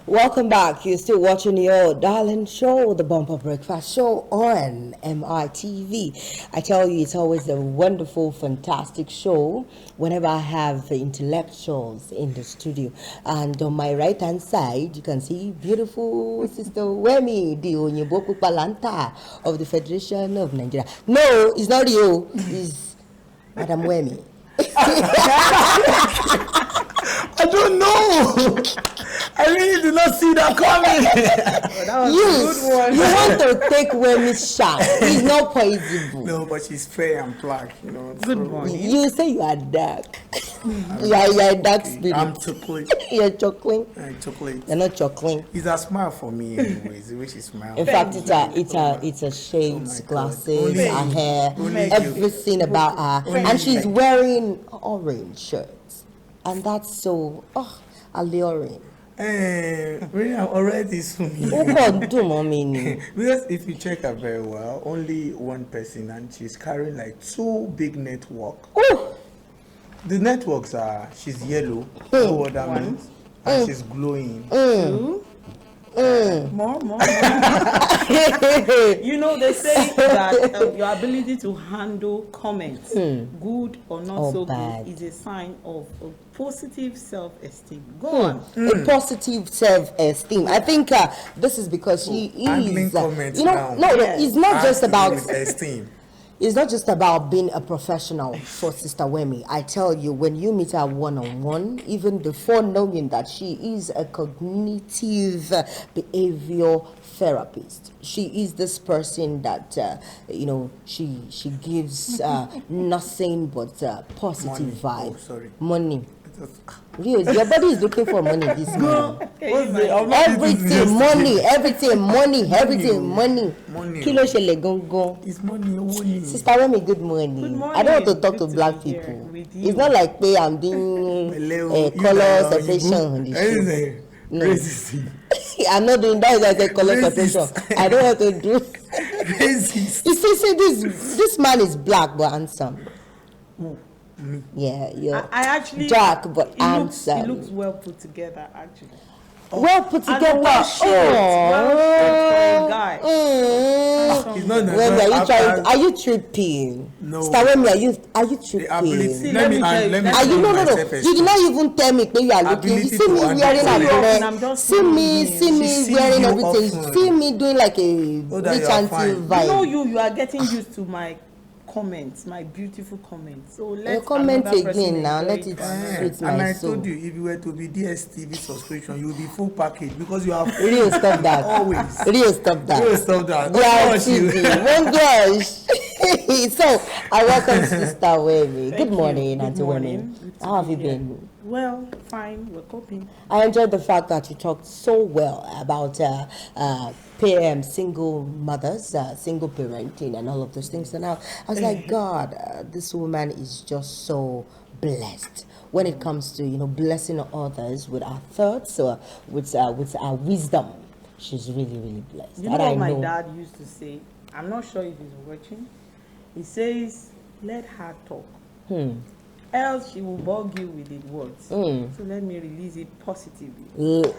Welcome back. You're still watching your darling show, the Bumper Breakfast Show on MITV. I tell you, it's always a wonderful, fantastic show whenever I have intellectuals in the studio. And on my right hand side, you can see beautiful Sister Wemi, the Onyiboku Palanta of the Federation of Nigeria. No, it's not you, it's Madam Wemi. I don't know. I really did not see that coming. That was a good one. You want to take Wemi's shot. He's not poisonable. No, but she's fair and black, Good morning. You say you are dark. You're a dark spirit. I'm chocolate. You're chuckling. Chocolate. You're not chuckling. It's a smile for me, anyways. The way she smiles. In fact, it's a shades, glasses, Only her you. hair, Only you. everything about her, Only and she's you. wearing orange shirts, and that's so alluring. Really, I'm already swimming. Because Because if you check her very well, only one person, and she's carrying like two big networks. The networks are, she's yellow, know what that means, and she's glowing. More. You know, they say that your ability to handle comments, good or not so bad, good, is a sign of a positive self-esteem. Go on. A positive self-esteem. I think this is because she handling is. comments No, now. it's not just about. With esteem. It's not just about being a professional for Sister Wemi. I tell you, when you meet her one-on-one, even before knowing that she is a cognitive behavior therapist, she is this person that, she gives nothing but positive Money. vibe. Oh, sorry. Money. Rio, your body is looking for money this morning. Everything money. Kilo shele gongon. It's money. Sister Wemi, good morning. Good morning. I don't want to talk Good to to black be here people. with you. It's not like I'm doing color separation on the show. No. Racist. I'm not doing that. Is like a color Racist. separation. I don't want to do. Racist. You see, this man is black but handsome. Yeah, yeah. I actually dark but it handsome. looks well put together, actually. Well put And together. well shaped for a guy. It's not Wemi, are you tripping? No. Sister Wemi, are you The tripping? ability. See, Let me let me Are you no? myself You did not even tell me that you are looking. You Ability see me to wearing handle and I'm a just see me She sees wearing you everything. often. See me doing like a that rich you are auntie fine. vibe. You are getting used to my comments, my beautiful comments. So let's comment another person again now. enjoy Let it another. sweet And my I soul. told you, if you were to be DSTV subscription, you'll be full package because you have Rio, stop that. always. Rio, stop that. Rio, stop that. Yeah, Gosh, you- one gosh. So I welcome Sister Wemi. Thank Good you. morning, Good Auntie morning. Wemi. Good to How have be you here. been? Well, fine. We're coping. I enjoyed the fact that you talked so well about single mothers, single parenting, and all of those things. And I was like, God, this woman is just so blessed when it comes to blessing others with our thoughts or with our wisdom. She's really, really blessed. You know And what I my know. dad used to say? I'm not sure if he's watching. He says, let her talk. Else she will bug you with the words. So let me release it positively.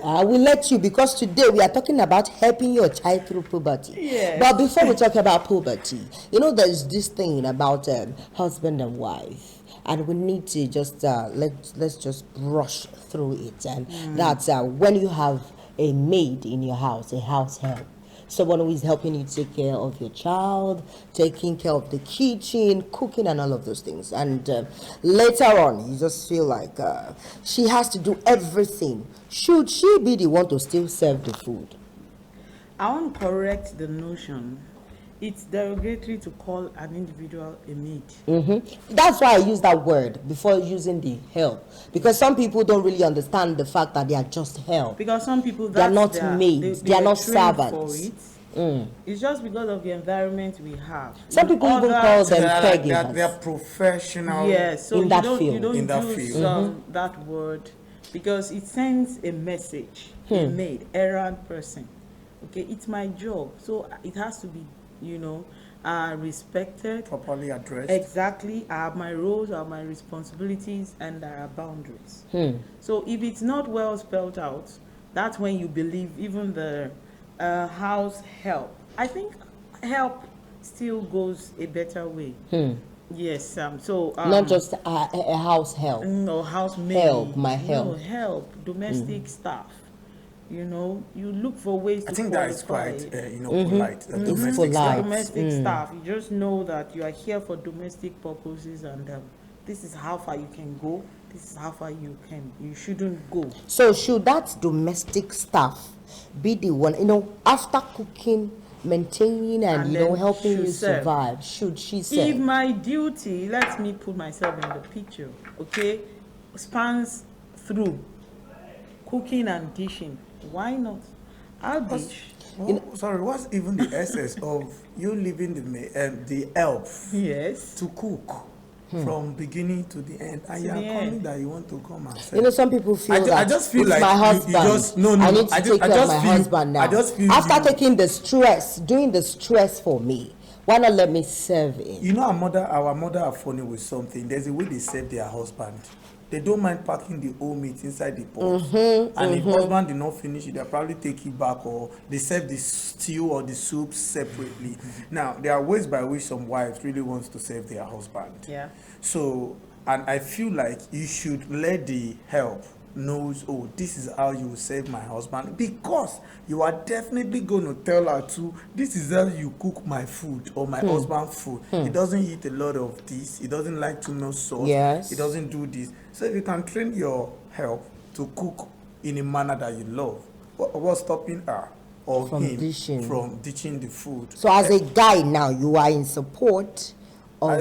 I will let you, because today we are talking about helping your child through puberty. Yes. But before we talk about puberty, there's this thing about husband and wife, and we need to just let's just brush through it. And that's when you have a maid in your house, a house help. Someone who is helping you take care of your child, taking care of the kitchen, cooking, and all of those things. And later on, you just feel like she has to do everything. Should she be the one to still serve the food? I want to correct the notion. It's derogatory to call an individual a maid. That's why I use that word before using the help, because some people don't really understand the fact that they are just help. Because some people, They are that's not their- maids. They are were not trained servants. For it. It's just because of the environment we have. Some people even Other- call them They're caregivers. professional. Yes, so in that you don't, field. you don't In that use field. that word because it sends a message. A maid, errand person. Okay, it's my job, so it has to be, respected. Properly addressed. Exactly. I have my roles, I have my responsibilities, and there are boundaries. So if it's not well spelled out, That's when you believe even the house help. I think help still goes a better way. Yes. Not just a house help. No, housemaid. Help, my No, help. help. Domestic staff. You know, you look for ways to I think that is quite, polite. The It's domestic polite. staff. domestic staff. You just know that you are here for domestic purposes, and this is how far you can go. This is how far you shouldn't go. So should that domestic staff be the one, after cooking, maintaining and, And helping then you should serve. survive? Should she If serve? my duty, let me put myself in the picture, okay, spans through cooking and dishing, why not? I'll dish. Sorry, what's even the essence of you leaving the help Yes. to cook from beginning to the end, and you are the coming end. that you want to come and serve? Some people feel I that just feel it's like my you husband. just- no, I need to I take care of just my feel- husband now. I just feel After you- taking the stress, doing the stress for me, why not let me serve him? You know, our mother are funny with something. There's a way they serve their husband. They don't mind packing the whole meat inside the pot. And if husband did not finish it, they'll probably take it back, or they serve the stew or the soup separately. Now, there are ways by which some wives really wants to serve their husband. Yeah. So, and I feel like you should let the help knows, oh, this is how you will save my husband, because you are definitely going to tell her too, this is how you cook my food or my husband's food. He doesn't eat a lot of this, he doesn't like too much sauce, Yes. he doesn't do this. So if you can train your help to cook in a manner that you love, what's stopping her or From him dishing. from ditching the food? So as a guy now, you are in support of...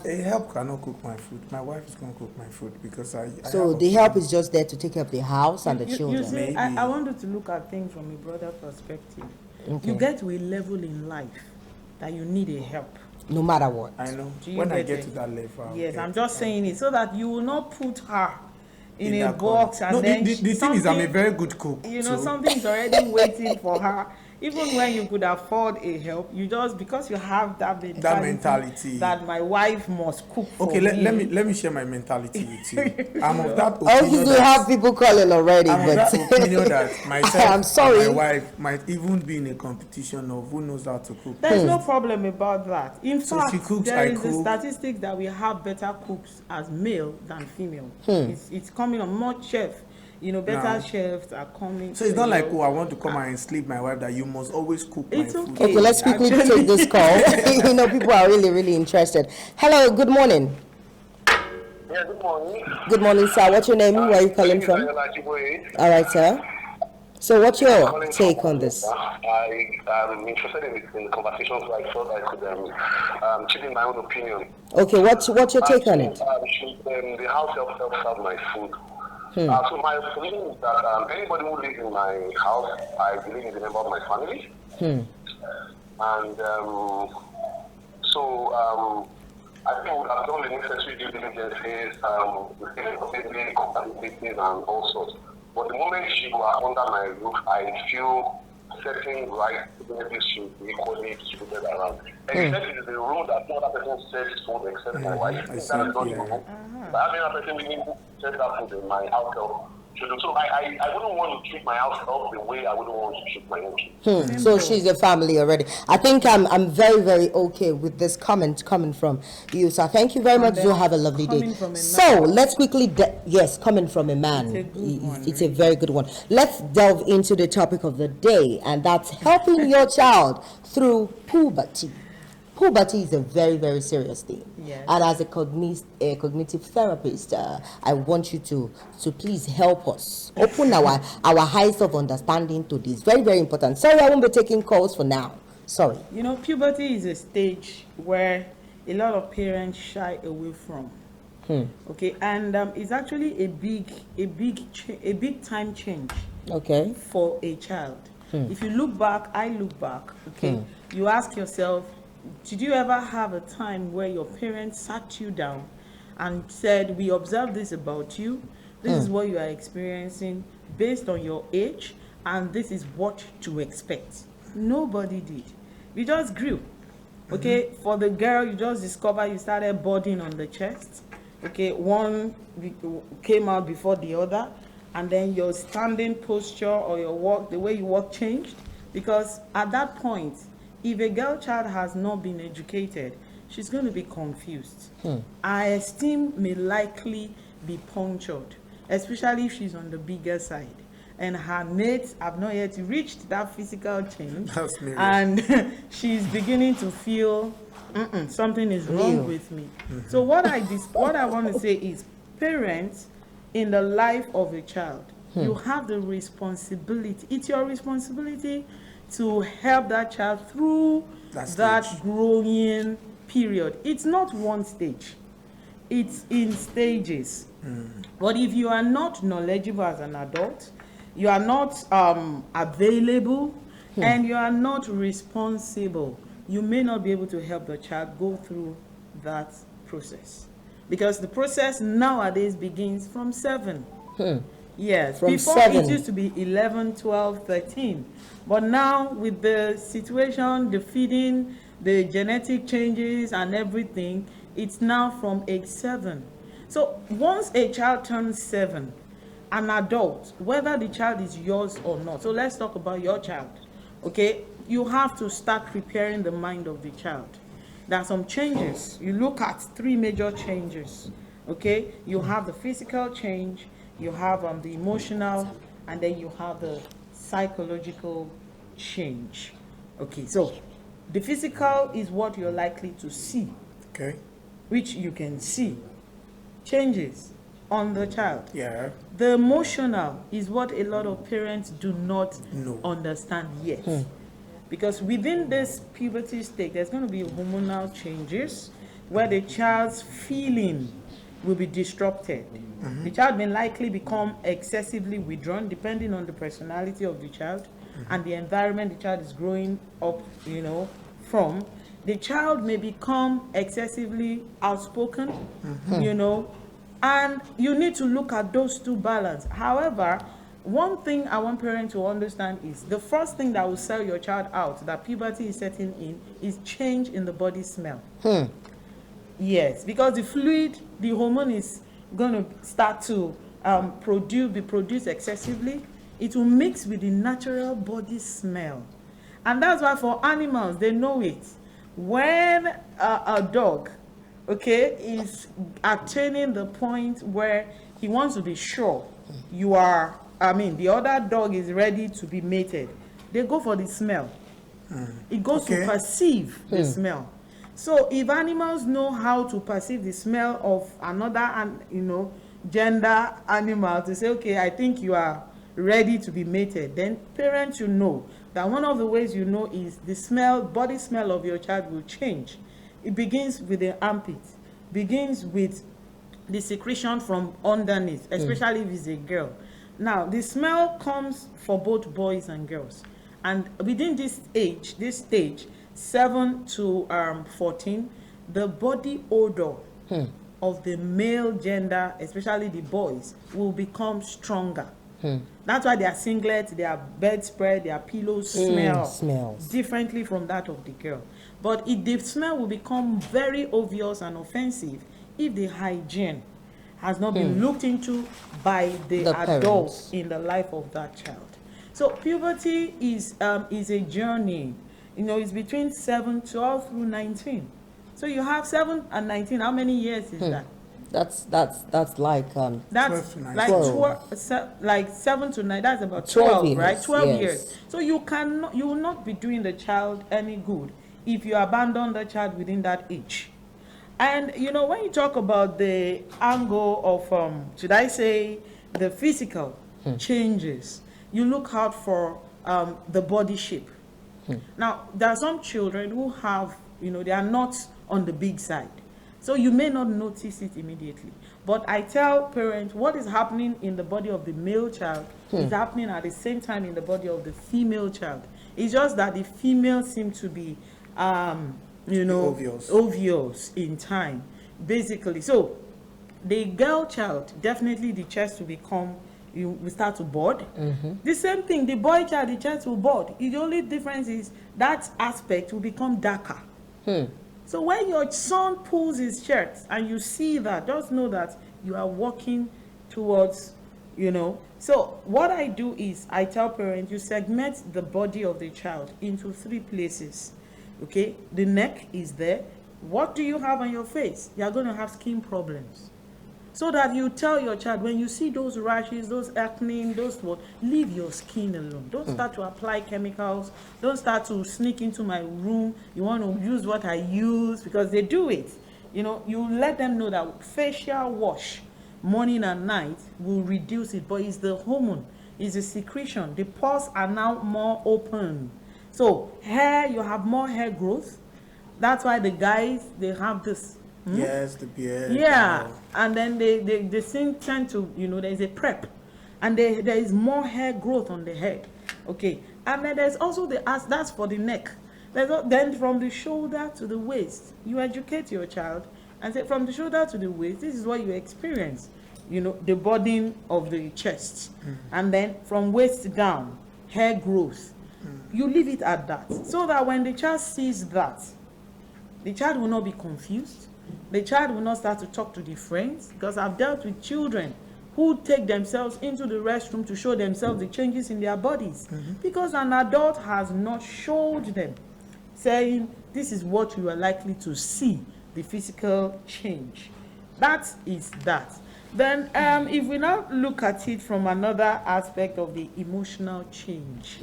A help cannot cook my food. My wife is going to cook my food because I So have a the help family. is just there to take care of the house and the You children. see, Maybe. I wanted to look at things from a broader perspective. Okay. You get to a level in life that you need a help. No matter what. I know. Do you When I get get it? to that level. I'll Yes, get I'm just saying it so that you will not put her in a that box corner. and No, then the thing is, I'm a something- very good cook. You know, so something's already waiting for her. Even when you could afford a help, you just, because you have that mentality. that my wife must cook for Okay, me. let me share my mentality with you. I'm of that Oh, opinion. you have people calling already, I'm of but that opinion that myself I'm sorry. and my wife might even be in a competition of who knows how to cook. There's no problem about that. In So fact, she cooks, there I is a cook. statistic that we have better cooks as male than female. Hmm. It's coming on more chef. You know, better Now- chefs are coming. So it's not you like, know. oh, I want to come and sleep my wife that you must always cook It's my food. okay. okay, let's quickly take this call. People are really, really interested. Hello, good morning. Yeah, good morning. Good morning, sir. What's your name? Where are you calling from? All right, sir. So what's your take on this? I'm interested in the conversation, so I thought I could chip in my own opinion. Okay, what's your take on it? The house helps serve my food. So my opinion is that anybody who lives in my house, I believe is a member of my family. And I think we would have done the necessary due diligences, compatibilities, and all sorts. But the moment you are under my roof, I feel certain rights should be equally distributed around. Except it is a rule that no other person serves food except my wife. I think that is not the rule. But having a person being serve that food in my household. So I wouldn't want to treat my household the way I wouldn't want to treat my own kids. So she's a family already. I think I'm very, very okay with this comment coming from you, sir. Thank you very much. then Do have a lovely day. coming from a So man. let's quickly, yes, coming from a man. It's a good one, It's a very good one. Let's delve into the topic of the day, and that's helping your child through puberty. Puberty is a very, very serious thing. Yes. And as a cognitive therapist, I want you to please help us open our eyes of understanding to this. Very, very important. Sorry, I won't be taking calls for now. Sorry. You know, puberty is a stage where a lot of parents shy away from. Okay, and it's actually a big time change Okay. for a child. If you look back, I look back. Okay, you ask yourself, did you ever have a time where your parents sat you down and said, we observed this about you, this is what you are experiencing based on your age, and this is what to expect? Nobody did. We just grew. Okay, for the girl, you just discover you started budding on the chest. Okay, one came out before the other, and then your standing posture or your walk, the way you walk changed. Because at that point, if a girl child has not been educated, she's going to be confused. Her esteem may likely be punctured, especially if she's on the bigger side. And her needs have not yet reached that physical change. And she's beginning to feel something is wrong with me. So what I want to say is, parents in the life of a child, you have the responsibility. It's your responsibility to help that child through that growing period. It's not one stage. It's in stages. But if you are not knowledgeable as an adult, you are not available, and you are not responsible, you may not be able to help the child go through that process. Because the process nowadays begins from 7. Yes, From before 7. it used to be 11, 12, 13. But now with the situation, the feeding, the genetic changes and everything, it's now from age 7. So once a child turns 7, an adult, whether the child is yours or not, so let's talk about your child, okay? You have to start preparing the mind of the child. There are some changes. You look at 3 major changes, okay? You have the physical change, you have the emotional, and then you have the psychological change. Okay, so the physical is what you're likely to see, Okay. which you can see changes on the child. Yeah. The emotional is what a lot of parents do not No. understand yet. Because within this puberty state, there's going to be hormonal changes where the child's feeling will be disrupted. The child may likely become excessively withdrawn, depending on the personality of the child and the environment the child is growing up, from. The child may become excessively outspoken, and you need to look at those two balance. However, one thing I want parents to understand is the first thing that will sell your child out that puberty is setting in is change in the body smell. Yes, because the fluid, the hormone is going to start to be produced excessively. It will mix with the natural body smell. And that's why for animals, they know it. When a dog, is attaining the point where he wants to be sure the other dog is ready to be mated, they go for the smell. It goes to perceive the smell. So if animals know how to perceive the smell of another, gender animal to say, okay, I think you are ready to be mated, then parents should know that one of the ways is the body smell of your child will change. It begins with the armpit, begins with the secretion from underneath, especially if it's a girl. Now, the smell comes for both boys and girls. And within this stage, 7 to 14, the body odor of the male gender, especially the boys, will become stronger. That's why their singlets, their bedspread, their pillows smells differently from that of the girl. But the smell will become very obvious and offensive if the hygiene has not been looked into by the adults in the life of that child. So puberty is a journey. It's between 7, 12 through 19. So you have 7 and 19. How many years is that? That's like 12 to 19. like 12, 7 to 9. That's about 12 years, right? 12 yes. years. So you will not be doing the child any good if you abandon the child within that age. And when you talk about the angle of should I say the physical changes, you look out for the body shape. Now there are some children who have they are not on the big side. So you may not notice it immediately. But I tell parents what is happening in the body of the male child is happening at the same time in the body of the female child. It's just that the female seem to be, obvious in time, basically. So the girl child, definitely the chest will become, you will start to bud. The same thing, the boy child, the chest will bud. The only difference is that aspect will become darker. So when your son pulls his shirt and you see that, just know that you are walking towards you know. So what I do is I tell parents, you segment the body of the child into 3 places. Okay, the neck is there. What do you have on your face? You are going to have skin problems. So that you tell your child, when you see those rashes, those acne, those what, leave your skin alone. Don't start to apply chemicals. Don't start to sneak into my room. You want to use what I use, because they do it. You know, you let them know that facial wash morning and night will reduce it, but it's the hormone, it's the secretion. The pores are now more open. So hair, you have more hair growth. That's why the guys, they have this. Yes, the beard. Yeah, and then they seem tend to, you know, there is a prep, and there is more hair growth on the head. Okay, and then there's also the ass. That's for the neck. Then from the shoulder to the waist, you educate your child and say, from the shoulder to the waist, this is what you experience. You know, the burden of the chest, and then from waist down, hair growth. You leave it at that, so that when the child sees that, the child will not be confused. The child will not start to talk to the friends, because I've dealt with children who take themselves into the restroom to show themselves the changes in their bodies, because an adult has not showed them, saying this is what you are likely to see, the physical change. That is that. Then if we now look at it from another aspect of the emotional change.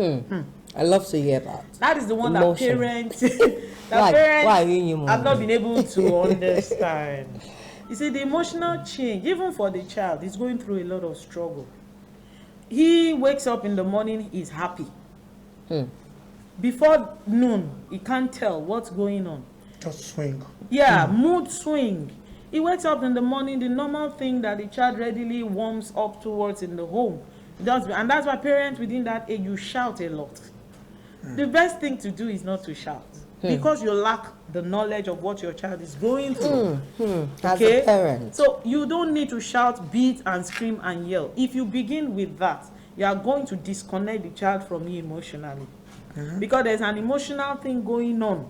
I love to hear that. That is the one Emotion. that parents, Why are you human? have not been able to understand. You see, the emotional change, even for the child, is going through a lot of struggle. He wakes up in the morning, he's happy. Before noon, he can't tell what's going on. Just swing. Yeah, mood swing. He wakes up in the morning, the normal thing that the child readily warms up towards in the home. And that's why parents within that age, you shout a lot. The best thing to do is not to shout, because you lack the knowledge of what your child is going through. As a parent. So you don't need to shout, beat, and scream and yell. If you begin with that, you are going to disconnect the child from you emotionally. Because there's an emotional thing going on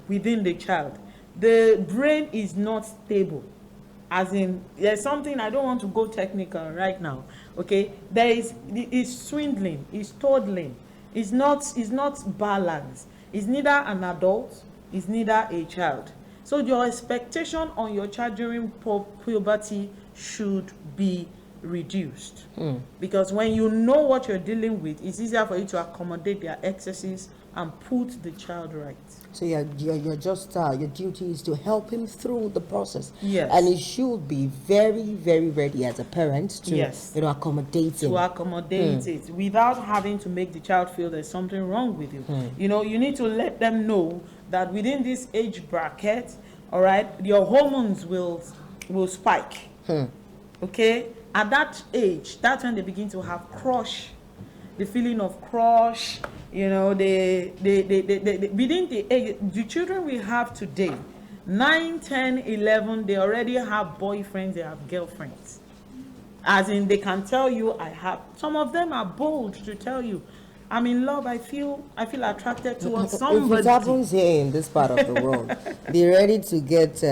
within the child. The brain is not stable. As in, there's something, I don't want to go technical right now. Okay, it's swindling, it's toddling, it's not balanced. It's neither an adult, it's neither a child. So your expectation on your child during puberty should be reduced, because when you know what you're dealing with, it's easier for you to accommodate their excesses and put the child right. So you're just your duty is to help him through the process. Yes. And he should be very, very ready as a parent to accommodate him. To accommodate it without having to make the child feel there's something wrong with you. You know, you need to let them know that within this age bracket, all right, your hormones will spike. Okay? At that age, that's when they begin to have crush, the feeling of crush. You know, within the age, the children we have today, 9, 10, 11, they already have boyfriends, they have girlfriends. As in, they can tell you, some of them are bold to tell you, I'm in love, I feel attracted towards somebody. If it happens here in this part of the world, be ready to get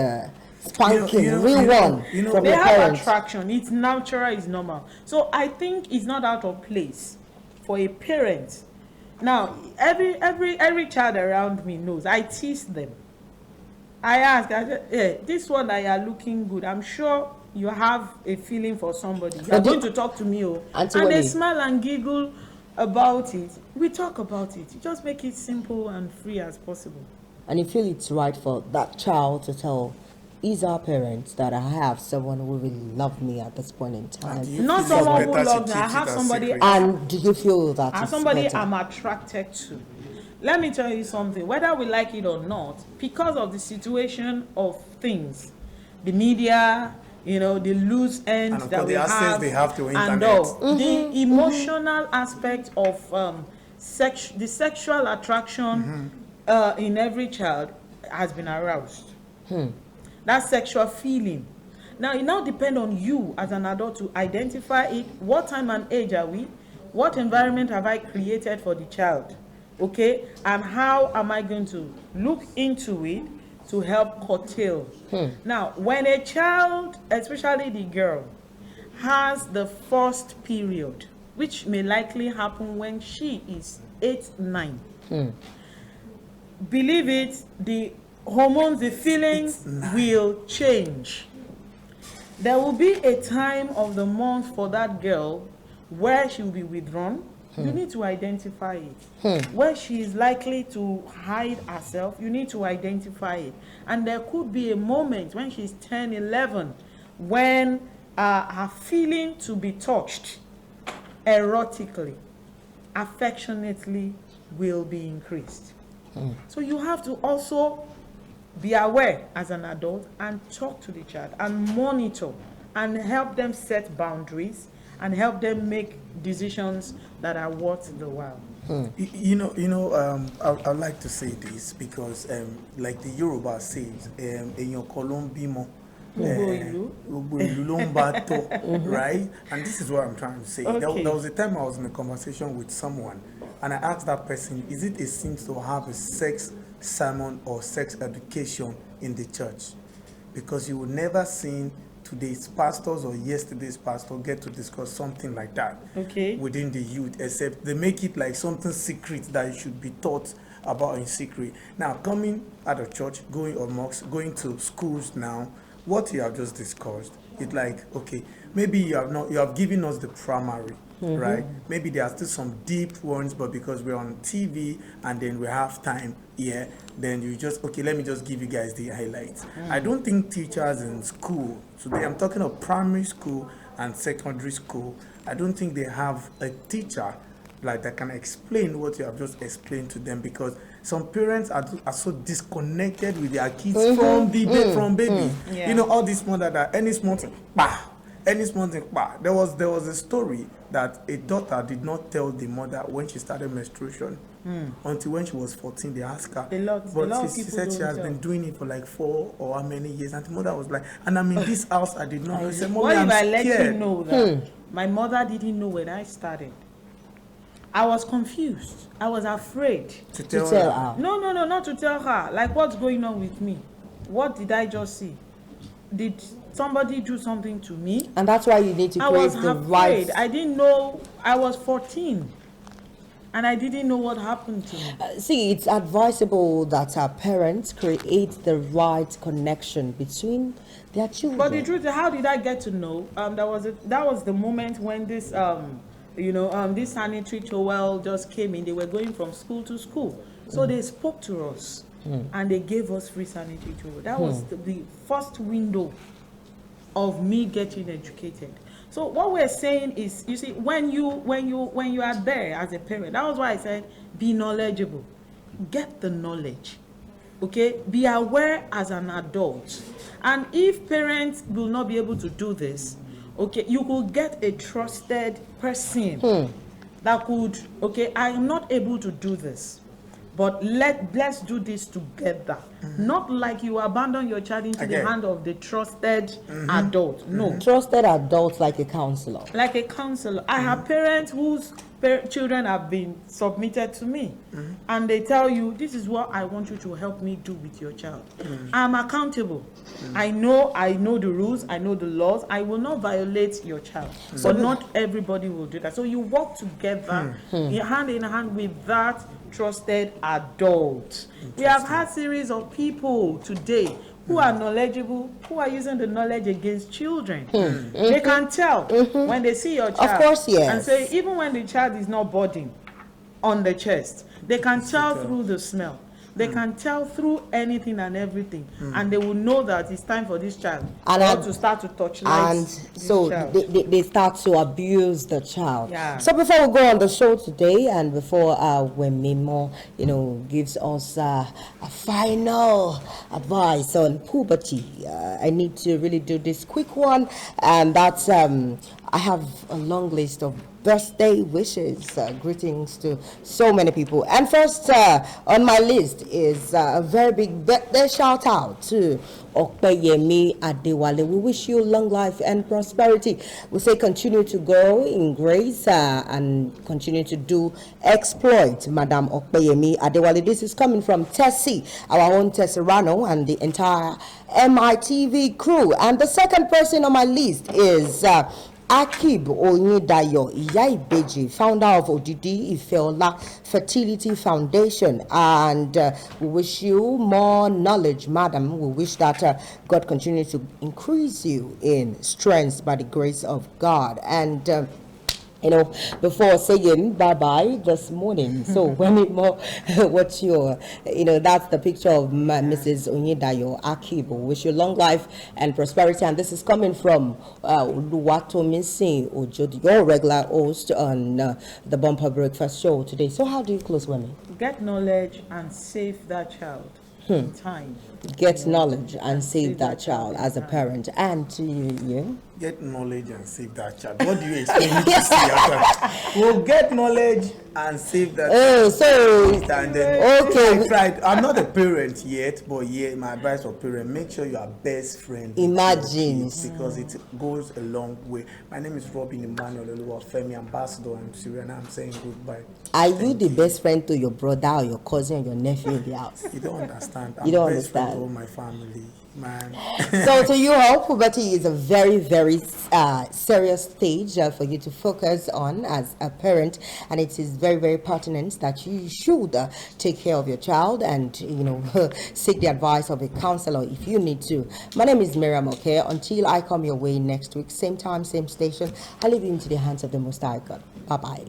spanking, real one from they the have parents. attraction. It's natural, it's normal. So I think it's not out of place for a parent. Now, every child around me knows. I tease them. I ask, I say, hey, this one that you are looking good, I'm sure you have a feeling for somebody. You're going to talk to me, and they smile and giggle about it. We talk about it. You just make it simple and free as possible. And you feel it's right for that child to tell his our parents that I have someone who really loved me at this point in time. Not someone who loves me. I have somebody. And do you feel that I'm it's somebody better? I'm attracted to. Let me tell you something. Whether we like it or not, because of the situation of things, the media, you know, the loose ends that we have, they have to internet. and all, the emotional aspect of the sexual attraction in every child has been aroused. That sexual feeling. Now, it now depends on you as an adult to identify it. What time and age are we? What environment have I created for the child? Okay? And how am I going to look into it to help curtail? Now, when a child, especially the girl, has the first period, which may likely happen when she is 8, 9. Believe it, the hormones, the feelings will change. There will be a time of the month for that girl where she will be withdrawn. You need to identify it. Where she is likely to hide herself, you need to identify it. And there could be a moment when she's 10, 11, when her feeling to be touched erotically, affectionately, will be increased. So you have to also be aware as an adult and talk to the child and monitor and help them set boundaries and help them make decisions that are worth the while. I'd like to say this because, like the Yoruba says, "Eyan Kolombimo, right?" And this is what I'm trying to say. Okay. There was a time I was in a conversation with someone, and I asked that person, "Is it a sin to have a sex sermon or sex education in the church?" Because you will never see today's pastors or yesterday's pastor get to discuss something like that within the youth, except they make it like something secret that it should be taught about in secret. Now, coming out of church, going on mosques, going to schools now, what you have just discussed, it's like, okay, maybe you have given us the primary, right? Maybe there are still some deep ones, but because we're on TV and then we have time here, then you just, okay, let me just give you guys the highlights. I don't think teachers in school, today I'm talking of primary school and secondary school, I don't think they have a teacher like that can explain what you have just explained to them, because some parents are so disconnected with their kids from baby. Yeah. You know, all this mother that any small thing, there was a story that a daughter did not tell the mother when she started menstruation until when she was 14. They asked her, she said she has been doing it for like 4 or how many years, and the mother was like, and I'm in this house, I did not know. Said, What if I let scared. you know that my mother didn't know when I started? I was confused. I was afraid to tell her. No, not to tell her. Like, what's going on with me? What did I just see? Did somebody do something to me? And that's why you need to create the right. I didn't know. I was 14. And I didn't know what happened to me. See, it's advisable that our parents create the right connection between their children. But the truth is, how did I get to know? That was the moment when this this sanitary towel just came in. They were going from school to school, so they spoke to us and they gave us free sanitary towel. That was the first window of me getting educated. So what we're saying is, you see, when you are there as a parent, that was why I said be knowledgeable, get the knowledge, okay? Be aware as an adult, and if parents will not be able to do this, okay, you could get a trusted person that could, okay, I am not able to do this, but let's do this together. Not like you abandon your child into the hand of the trusted adult. No. Trusted adults like a counselor. Like a counselor. I have parents whose children have been submitted to me, and they tell you, this is what I want you to help me do with your child. I'm accountable. I know the rules, I know the laws. I will not violate your child, but not everybody will do that. So you work together, hand in hand with that trusted adult. We have had series of people today who are knowledgeable, who are using the knowledge against children. They can tell when they see your child. Of course, yes. And say, even when the child is not budding on the chest, they can tell through the smell. They can tell through anything and everything, and they will know that it's time for this child to start to touch light. And so they start to abuse the child. Yeah. So before we go on the show today, and before Wemimo, gives us a final advice on puberty, I need to really do this quick one, and that's I have a long list of birthday wishes, greetings to so many people. And first on my list is a very big birthday shout out to Okpeyemi Adewale. We wish you long life and prosperity. We say continue to grow in grace and continue to do exploit, Madam Okpeyemi Adewale. This is coming from Tessie, our own Tesserano, and the entire MITV crew. And the second person on my list is Akib Onyedayo, Iya Ibeji, founder of Odidi Ifeola Fertility Foundation, and we wish you more knowledge, madam. We wish that God continue to increase you in strength by the grace of God. And before saying bye-bye this morning, so when it more, what's your, that's the picture of Mrs. Onyedayo Akibo. Wish you long life and prosperity. And this is coming from Oluwatomisin Ojodi, your regular host on the Bumper Breakfast Show today. So how do you close, women? Get knowledge and save that child in time. Get knowledge and save that child as a parent. And to you, Get knowledge and save that child. What do you expect me to say after? We'll get knowledge and save that child. so And then, okay. I tried. I'm not a parent yet, but yeah, my advice for parents: make sure you are best friend. with Imagine. your kids, because it goes a long way. My name is Robin Emmanuel Oluwafemi, ambassador. I'm Syrian. I'm saying goodbye. Are you the best friend to your brother or your cousin or your nephew in the house? You don't understand. You don't best friend understand. to all my family, man. So to you all, puberty is a very, very serious stage for you to focus on as a parent, and it is very, very pertinent that you should take care of your child and seek the advice of a counselor if you need to. My name is Miriam. Okay, until I come your way next week, same time, same station, I leave you into the hands of the Most High God. Bye bye.